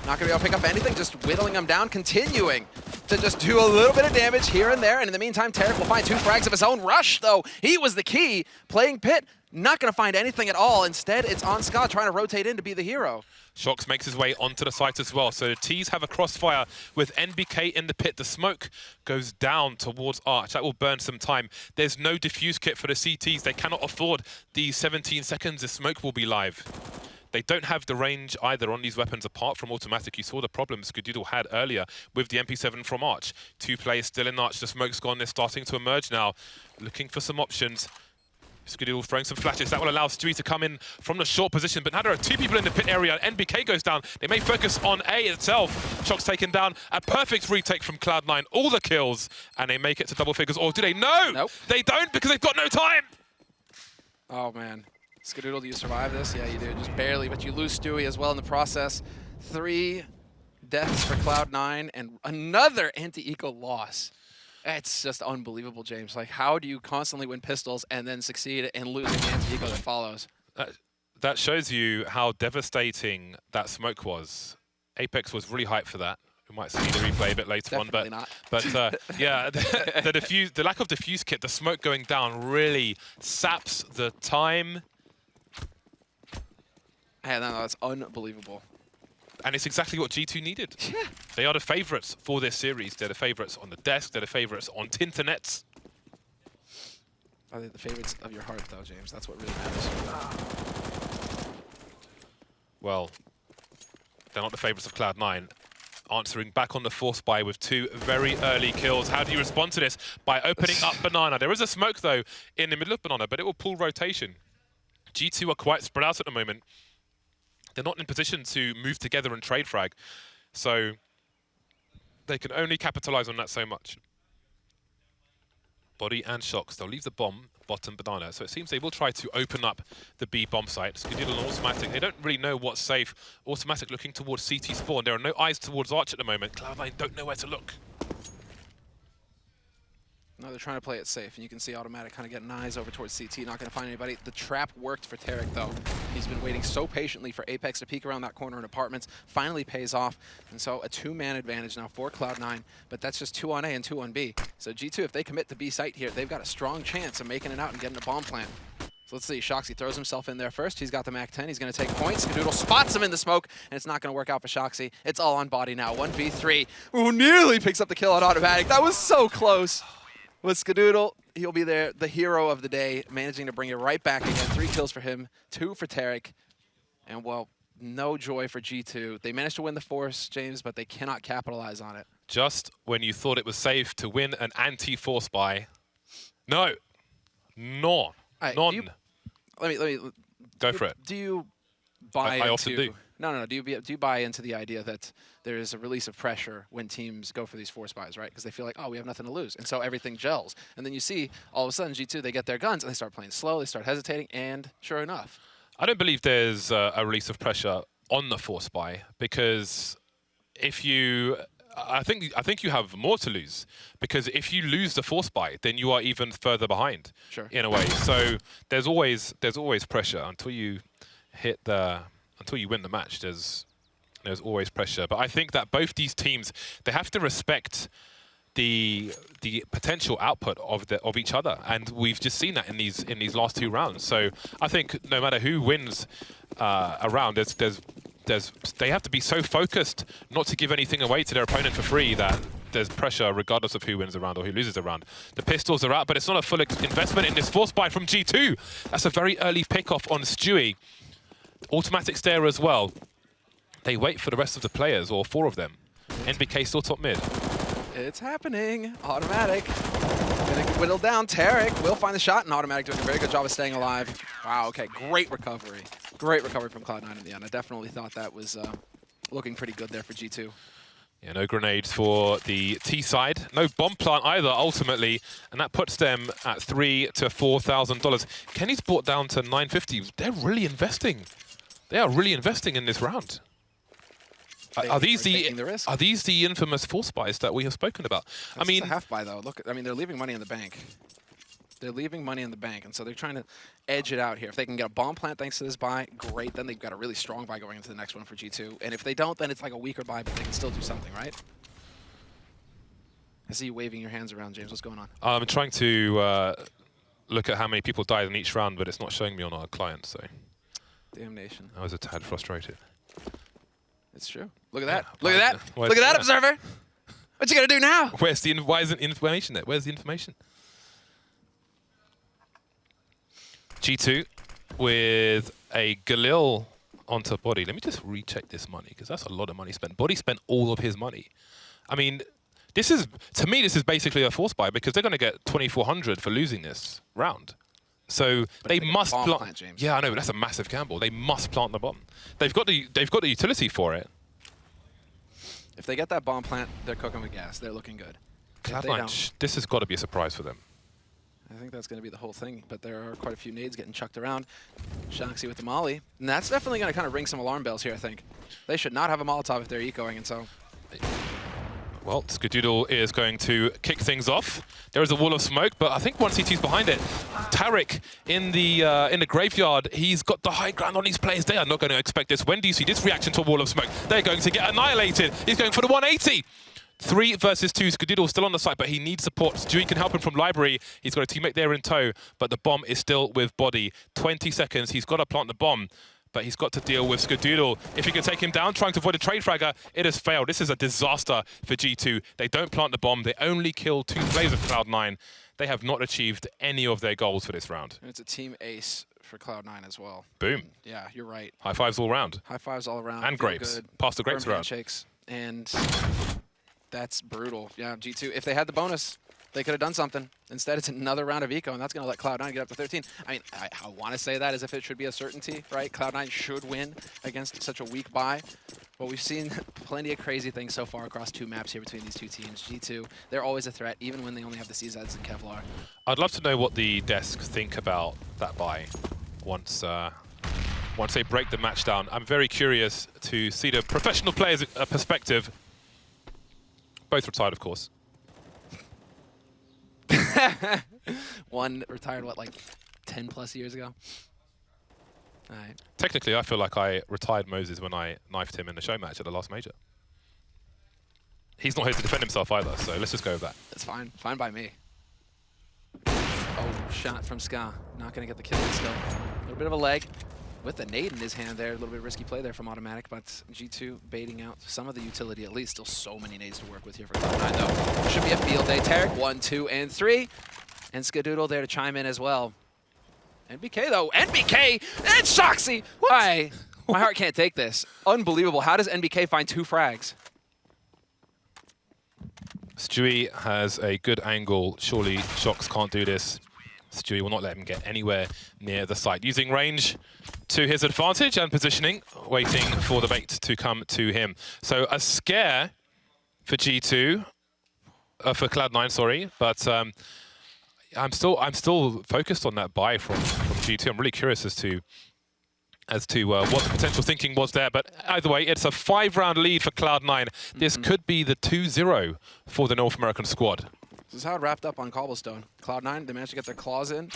Not going to be able to pick up anything, just whittling them down, continuing to just do a little bit of damage here and there. And in the meantime, Tarik will find 2 frags of his own. Rush, though, he was the key. Playing pit, not going to find anything at all. Instead, it's on Scott trying to rotate in to be the hero. Shox makes his way onto the site as well. So the T's have a crossfire with NBK in the pit. The smoke goes down towards Arch. That will burn some time. There's no diffuse kit for the CTs. They cannot afford these 17 seconds. The smoke will be live. They don't have the range either on these weapons apart from Automatic. You saw the problems Skadoodle had earlier with the MP7 from Arch. 2 players still in Arch. The smoke's gone. They're starting to emerge now. Looking for some options. Skadoodle throwing some flashes. That will allow Stewie to come in from the short position. But now there are 2 people in the pit area. NBK goes down. They may focus on A itself. Shox taken down. A perfect retake from Cloud9. All the kills. And they make it to double figures. Or do they? No! Nope. They don't, because they've got no time! Oh, man. Skadoodle, do you survive this? Yeah, you do. Just barely. But you lose Stewie as well in the process. 3 deaths for Cloud9 and another anti-eco loss. It's just unbelievable, James. Like, how do you constantly win pistols and then succeed in losing the anti-eco that follows? That shows you how devastating that smoke was. Apex was really hyped for that. We might see the replay a bit later Definitely on, not. but yeah, the lack of diffuse kit, the smoke going down really saps the time. Yeah, no, that's unbelievable. And it's exactly what G2 needed. Yeah. They are the favourites for this series. They're the favourites on the desk. They're the favourites on Tinternets. Are they the favorites of your heart, though, James? That's what really matters. Well, they're not the favourites of Cloud9. answering back on the force buy with 2 very early kills. How do you respond to this? By opening up Banana. There is a smoke, though, in the middle of Banana, but it will pull rotation. G2 are quite spread out at the moment. They're not in position to move together and trade frag, so they can only capitalize on that so much. Body and Shocks, they'll leave the bomb, bottom Banana. So it seems they will try to open up the B bomb site. Skadidal and Automatic, they don't really know what's safe. Automatic looking towards CT spawn. There are no eyes towards Arch at the moment. Cloud9 don't know where to look. No, they're trying to play it safe, and you can see Automatic kind of getting eyes over towards CT, not going to find anybody. The trap worked for Tarik, though. He's been waiting so patiently for Apex to peek around that corner in apartments. Finally pays off, and so a 2-man advantage now for Cloud9, but that's just 2 on A and 2 on B. So G2, if they commit to B site here, they've got a strong chance of making it out and getting a bomb plant. So let's see, Shoxy throws himself in there first. He's got the MAC-10, he's going to take points. Skadoodle spots him in the smoke, and it's not going to work out for Shoxy. It's all on Body now, 1v3. Ooh, nearly picks up the kill on Automatic. That was so close. With Skadoodle, he'll be there, the hero of the day, managing to bring it right back again. 3 kills for him, 2 for Tarik. And, well, no joy for G2. They managed to win the Force, James, but they cannot capitalize on it. Just when you thought it was safe to win an anti-force buy. No. None. Right, None. Let me Go for it. Do you buy I often do. No. Do you buy into the idea that there is a release of pressure when teams go for these force buys, right? Because they feel like, oh, we have nothing to lose, and so everything gels. And then you see all of a sudden G2, they get their guns and they start playing slow, they start hesitating, and sure enough, I don't believe there's a release of pressure on the force buy, because if you, I think you have more to lose, because if you lose the force buy, then you are even further behind. Sure. In a way. So there's always pressure until you hit until you win the match. There's always pressure. But I think that both these teams, they have to respect the potential output of each other, and we've just seen that in these last 2 rounds. So I think no matter who wins a round, they have to be so focused not to give anything away to their opponent for free that there's pressure regardless of who wins a round or who loses a round. The pistols are out, but it's not a full investment in this force buy from G2. That's a very early pick-off on Stewie. Automatic's there as well. They wait for the rest of the players, or 4 of them. NBK still top mid. it's happening. Automatic. Gonna get whittled down. Tarik will find the shot, and Automatic doing a very good job of staying alive. Wow, okay, great recovery. Great recovery from Cloud9 in the end. I definitely thought that was looking pretty good there for G2. Yeah, no grenades for the T side. No bomb plant either, ultimately. And that puts them at $3,000 to $4,000. Kenny's brought down to $950. They're really investing. They are really investing in this round. Are these the infamous force buys that we have spoken about? That's a half buy though. Look, I mean, they're leaving money in the bank. They're leaving money in the bank, and so they're trying to edge it out here. If they can get a bomb plant thanks to this buy, great. Then they've got a really strong buy going into the next one for G2. And if they don't, then it's like a weaker buy, but they can still do something, right? I see you waving your hands around, James. What's going on? I'm trying to look at how many people died in each round, but it's not showing me on our client, so... Damnation. I was a tad frustrated. It's true. Look at that. Look at that. Look at that, Observer. What you gonna do now? Why isn't information there? Where's the information? G2 with a Galil onto Body. Let me just recheck this money, because that's a lot of money spent. Body spent all of his money. I mean, this is, to me, this is basically a force buy, because they're going to get 2,400 for losing this round. So they must plant. James. Yeah, I know, but that's a massive gamble. They must plant the bomb. They've got the utility for it. If they get that bomb plant, they're cooking with gas. They're looking good. Cloud9, this has got to be a surprise for them. I think that's going to be the whole thing, but there are quite a few nades getting chucked around. Shoxy with the molly. And that's definitely going to kind of ring some alarm bells here, I think. They should not have a Molotov if they're ecoing, and so... Well, Skadoodle is going to kick things off. There is a wall of smoke, but I think one CT's behind it. Tarik in the graveyard, he's got the high ground on these players. They are not going to expect this. When do you see this reaction to a wall of smoke? They're going to get annihilated. He's going for the 180. 3 versus 2. Skadoodle still on the site, but he needs support. Stewie can help him from Library. He's got a teammate there in tow, but the bomb is still with Body. 20 seconds. He's got to plant the bomb, but he's got to deal with Skadoodle. If he can take him down, trying to avoid a trade fragger, it has failed. This is a disaster for G2. They don't plant the bomb. They only kill 2 players of Cloud9. They have not achieved any of their goals for this round. And it's a team ace for Cloud9 as well. Boom. Yeah, you're right. High fives all round. High fives all around. And grapes. Pass the grapes around. Handshakes. And that's brutal. Yeah, G2, if they had the bonus, they could have done something. Instead, it's another round of eco, and that's going to let Cloud9 get up to 13. I mean, I want to say that as if it should be a certainty, right? Cloud9 should win against such a weak buy. But we've seen plenty of crazy things so far across 2 maps here between these 2 teams. G2, they're always a threat, even when they only have the CZs and Kevlar. I'd love to know what the desks think about that buy once they break the match down. I'm very curious to see the professional players' perspective. Both retired, of course. One retired, what, like 10 plus years ago? All right. Technically, I feel like I retired Moses when I knifed him in the show match at the last major. He's not here to defend himself either, so let's just go with that. That's fine. Fine by me. Oh, shot from Ska. Not going to get the kill still. A little bit of a leg with the nade in his hand there. A little bit of risky play there from Automatic, but G2 baiting out some of the utility at least. Still so many nades to work with here for Cloud9 though. Should be a field day. Tarik, 1, 2, and 3. And Skadoodle there to chime in as well. NBK though. NBK and Shoxy! Why? My heart can't take this. Unbelievable. How does NBK find 2 frags? Stewie has a good angle. Surely Shox can't do this. Stewie will not let him get anywhere near the site. Using range to his advantage and positioning, waiting for the bait to come to him. So a scare for G2, for Cloud9, sorry. But I'm still focused on that buy from G2. I'm really curious as to what the potential thinking was there. But either way, it's a 5-round lead for Cloud9. This could be the 2-0 for the North American squad. This is how it wrapped up on Cobblestone. Cloud9, they managed to get their claws in,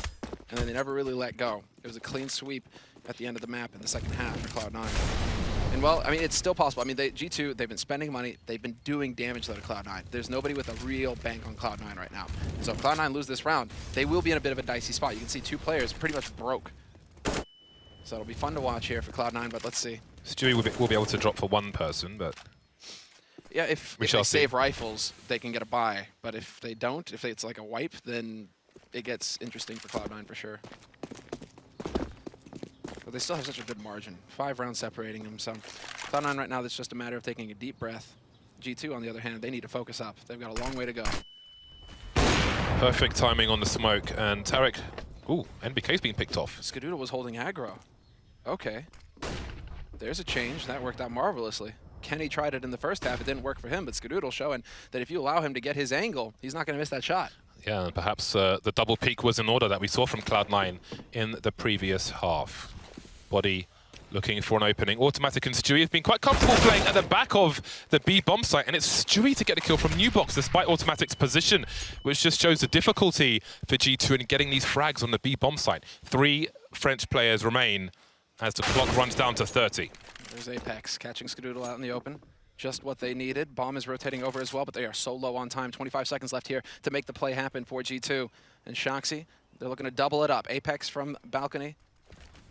and then they never really let go. It was a clean sweep at the end of the map in the second half for Cloud9. And well, I mean, it's still possible. I mean, G2, they've been spending money. They've been doing damage though to Cloud9. There's nobody with a real bank on Cloud9 right now. So if Cloud9 lose this round, they will be in a bit of a dicey spot. You can see 2 players pretty much broke. So it'll be fun to watch here for Cloud9, but let's see. Stewie will be able to drop for 1 person, but... Yeah, if they save rifles, they can get a buy. But if they don't, if it's like a wipe, then it gets interesting for Cloud9 for sure. But they still have such a good margin. 5 rounds separating them. So Cloud9 right now, it's just a matter of taking a deep breath. G2, on the other hand, they need to focus up. They've got a long way to go. Perfect timing on the smoke. And Tarik, ooh, NBK's being picked off. Skadoodle was holding aggro. Okay. There's a change. That worked out marvelously. Kenny tried it in the first half. It didn't work for him, but Skadoodle showing that if you allow him to get his angle, he's not going to miss that shot. Yeah, and perhaps the double peak was in order that we saw from Cloud9 in the previous half. Body looking for an opening. Automatic and Stewie have been quite comfortable playing at the back of the B bomb site, and it's Stewie to get the kill from New Box despite Automatic's position, which just shows the difficulty for G2 in getting these frags on the B bomb site. 3 French players remain as the clock runs down to 30. There's Apex catching Skadoodle out in the open. Just what they needed. Bomb is rotating over as well, but they are so low on time. 25 seconds left here to make the play happen for G2. And Shoxy, they're looking to double it up. Apex from balcony.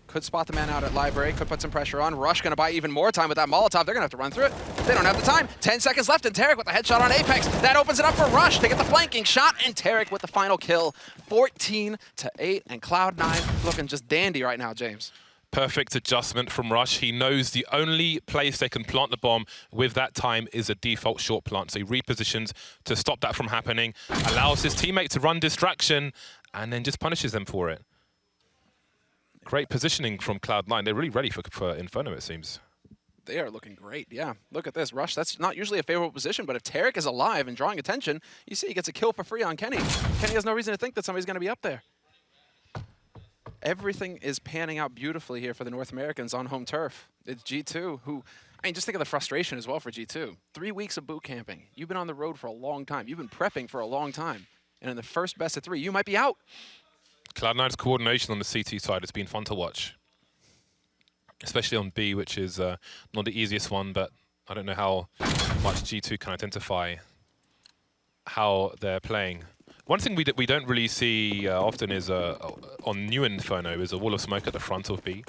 Could spot the man out at library, could put some pressure on. Rush gonna buy even more time with that Molotov. They're gonna have to run through it. They don't have the time. 10 seconds left, and Tarik with the headshot on Apex. That opens it up for Rush to get the flanking shot, and Tarik with the final kill. 14-8, and Cloud9 looking just dandy right now, James. Perfect adjustment from Rush. He knows the only place they can plant the bomb with that time is a default short plant. So he repositions to stop that from happening, allows his teammate to run distraction, and then just punishes them for it. Great positioning from Cloud9. They're really ready for Inferno, it seems. They are looking great, yeah. Look at this. Rush, that's not usually a favorable position, but if Tarik is alive and drawing attention, you see he gets a kill for free on Kenny. Kenny has no reason to think that somebody's going to be up there. Everything is panning out beautifully here for the North Americans on home turf. It's G2 who, I mean, just think of the frustration as well for G2. 3 weeks of boot camping. You've been on the road for a long time. You've been prepping for a long time. And in the first best of 3, you might be out. Cloud9's coordination on the CT side has been fun to watch. Especially on B, which is not the easiest one, but I don't know how much G2 can identify how they're playing. One thing we don't really see often is on new Inferno is a wall of smoke at the front of B.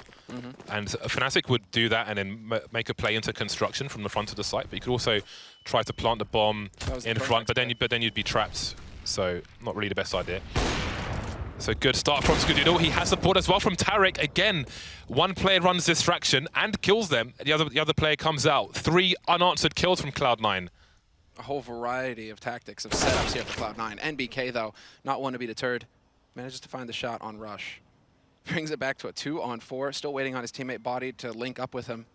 And Fnatic would do that and then make a play into construction from the front of the site. But you could also try to plant the bomb in front, but then you'd be trapped. So not really the best idea. So good start from Skadoodle. He has support as well from Tarik. Again, one player runs distraction and kills them. The other player comes out. 3 unanswered kills from Cloud9. A whole variety of tactics of setups here for Cloud9. NBK, though, not one to be deterred. Manages to find the shot on Rush. Brings it back to a 2-on-4. Still waiting on his teammate Body to link up with him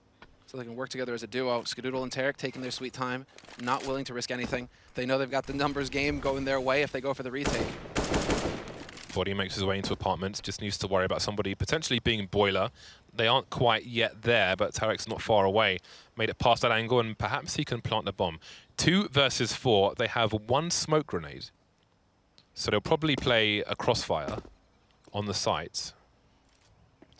so they can work together as a duo. Skadoodle and Tarik taking their sweet time, not willing to risk anything. They know they've got the numbers game going their way if they go for the retake. Body makes his way into apartments, just needs to worry about somebody potentially being Boiler. They aren't quite yet there, but Tarik's not far away. Made it past that angle, and perhaps he can plant the bomb. 2 versus 4, they have 1 smoke grenade. So they'll probably play a crossfire on the sites.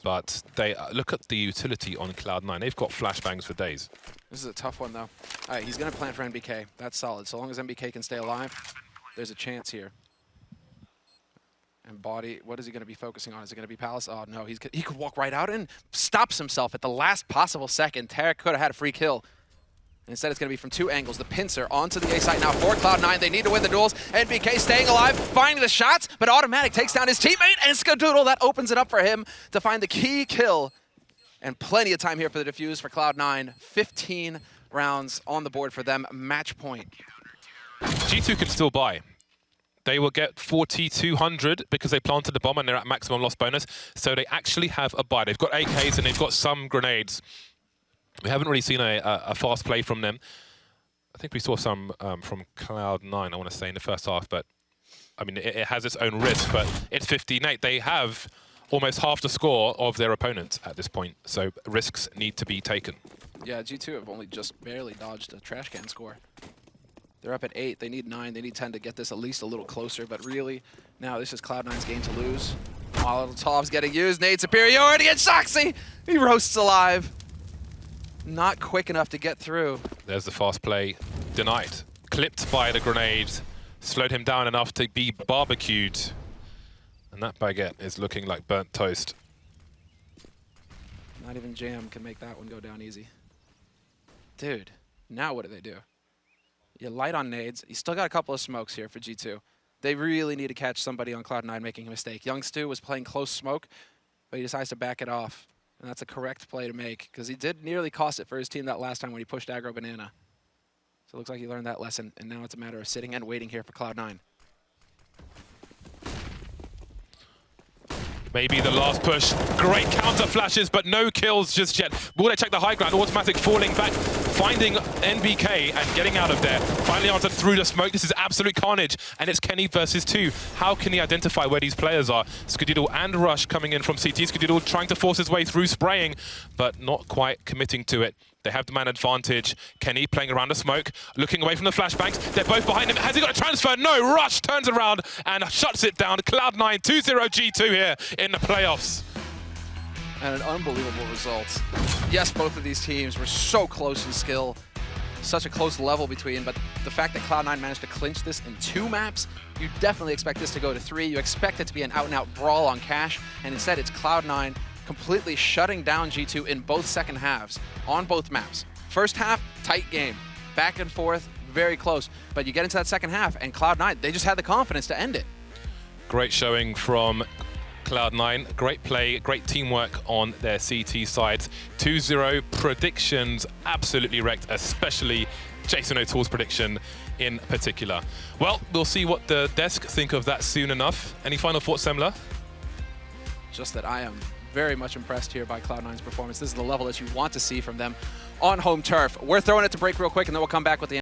But they look at the utility on Cloud9. They've got flashbangs for days. This is a tough one, though. All right, he's going to plant for NBK. That's solid. So long as NBK can stay alive, there's a chance here. And Body, what is he going to be focusing on? Is it going to be Palace? Oh, no. He could walk right out and stops himself at the last possible second. Tarik could have had a free kill. Instead, it's going to be from 2 angles. The pincer onto the A site now for Cloud9. They need to win the duels. NBK staying alive, finding the shots, but Automatic takes down his teammate, and Skadoodle, that opens it up for him to find the key kill. And plenty of time here for the defuse for Cloud9. 15 rounds on the board for them. Match point. G2 can still buy. They will get 4,200 because they planted the bomb and they're at maximum loss bonus. So they actually have a buy. They've got AKs and they've got some grenades. We haven't really seen a fast play from them. I think we saw some from Cloud9, I want to say, in the first half. But, I mean, it has its own risk. But it's 15-8. They have almost half the score of their opponents at this point. So risks need to be taken. Yeah, G2 have only just barely dodged a trash can score. They're up at 8. They need 9. They need 10 to get this at least a little closer. But really, now this is Cloud9's game to lose. Molotov's getting used. Nade superiority, and Shoxy! He roasts alive. Not quick enough to get through. There's the fast play. Denied. Clipped by the grenades. Slowed him down enough to be barbecued. And that baguette is looking like burnt toast. Not even Jam can make that one go down easy. Dude, now what do they do? You light on nades. You still got a couple of smokes here for G2. They really need to catch somebody on Cloud9 making a mistake. Young Stu was playing close smoke, but he decides to back it off. And that's a correct play to make, because he did nearly cost it for his team that last time when he pushed aggro banana. So it looks like he learned that lesson, and now it's a matter of sitting and waiting here for Cloud9. Maybe the last push. Great counter flashes, but no kills just yet. Will they check the high ground? Automatic falling back, finding NBK and getting out of there. Finally answered through the smoke. This is absolute carnage, and it's Kenny versus 2. How can he identify where these players are? Skadoodle and Rush coming in from CT. Skadoodle trying to force his way through spraying, but not quite committing to it. They have the man advantage. Kenny playing around the smoke, looking away from the flashbangs. They're both behind him. Has he got a transfer? No. Rush turns around and shuts it down. Cloud9 2-0 G2 here in the playoffs. And an unbelievable result. Yes, both of these teams were so close in skill. Such a close level between, but the fact that Cloud9 managed to clinch this in 2 maps, you definitely expect this to go to 3. You expect it to be an out-and-out brawl on cash, and instead it's Cloud9 completely shutting down G2 in both second halves on both maps. First half, tight game. Back and forth, very close. But you get into that second half, and Cloud9, they just had the confidence to end it. Great showing from Cloud9. Great play, great teamwork on their CT sides. 2-0 predictions absolutely wrecked, especially Jason O'Toole's prediction in particular. Well, we'll see what the desk think of that soon enough. Any final thoughts, Semler? Just that I am very much impressed here by Cloud9's performance. This is the level that you want to see from them on home turf. We're throwing it to break real quick, and then we'll come back with the